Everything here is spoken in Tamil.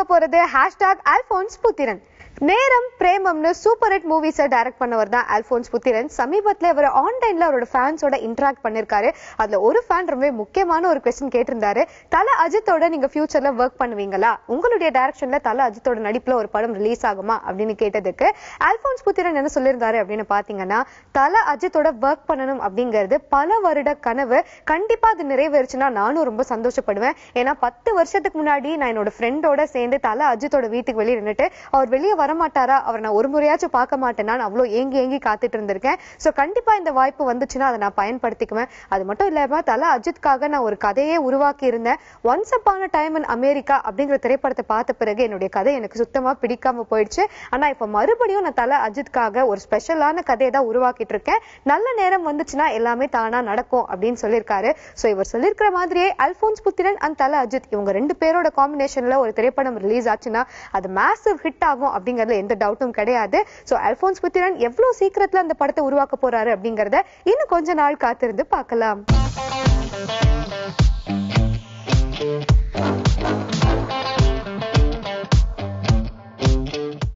பார்க்க போறது #அல்போன்ஸ் புத்திரன். நேரம் பிரேமம்னு சூப்பர் ஹிட் மூவிஸை டைரக்ட் பண்ணவர் தான் அல்போன்ஸ் புத்திரன். சமீபத்துல அவர் ஆன்லைன்ல அவரோட ஃபேன்ஸோட இன்டராக்ட் பண்ணிருக்காரு. அதுல ஒரு ஃபேன் ரொம்ப முக்கியமான ஒரு கொஸ்டின் கேட்டிருந்தாரு. தல அஜித்தோட நீங்க ஃபியூச்சர்ல ஒர்க் பண்ணுவீங்களா, உங்களுடைய டைரக்ஷன்ல தல அஜித்தோட நடிப்புல ஒரு படம் ரிலீஸ் ஆகுமா அப்படின்னு கேட்டதுக்கு அல்போன்ஸ் புத்திரன் என்ன சொல்லியிருந்தாரு அப்படின்னு பாத்தீங்கன்னா, தல அஜித்தோட ஒர்க் பண்ணணும் அப்படிங்கிறது பல வருட கனவு. கண்டிப்பா அது நிறைவேறுச்சுன்னா நானும் ரொம்ப சந்தோஷப்படுவேன். ஏன்னா 10 வருஷத்துக்கு முன்னாடி நான் என்னோட ஃப்ரெண்டோட சேர்ந்து தல அஜித்தோட வீட்டுக்கு வெளியே நின்னுட்டு அவர் வெளியே வரமாட்டாரா, அவர் நான் ஒரு முறையாச்சும் பார்க்க மாட்டேன்னா அவ்வளோ ஏங்கி காத்துட்டு இருந்திருக்கேன். சோ கண்டிப்பா இந்த வாய்ப்பு வந்துச்சுன்னா அதை நான் பயன்படுத்திக்குவேன். அது மட்டும் இல்லாம தல அஜித்காக நான் ஒரு கதையே உருவாக்கி இருந்தேன். Once upon a time in America அப்படிங்கிற திரைப்படத்தை பார்த்த பிறகு என்னுடைய கதை எனக்கு சுத்தமா பிடிக்காம போயிடுச்சு. ஆனா இப்ப மறுபடியும் நான் தல அஜித்காக ஒரு ஸ்பெஷலான கதையை தான் உருவாக்கிட்டு இருக்கேன். நல்ல நேரம் வந்துச்சுன்னா எல்லாமே தானா நடக்கும் அப்படின்னு சொல்லியிருக்காரு. சோ இவர் சொல்லியிருக்கிற மாதிரியே அல்போன்ஸ் புத்திரன் அண்ட் தல அஜித் இவங்க 2 பேரோட காம்பினேஷன்ல ஒரு திரைப்படம் ரிலீஸ் ஆச்சுன்னா அது மேசிவ் ஹிட் ஆகும் அப்படிங்கறதுல எந்த டவுட்டும் கிடையாது. சோ அல்போன்ஸ் புத்திரன் எவ்வளவு சீக்கிரத்துல அந்த படத்தை உருவாக்க போறாரு அப்படிங்கறத இன்னும் கொஞ்ச நாள் காத்திருந்து பார்க்கலாம்.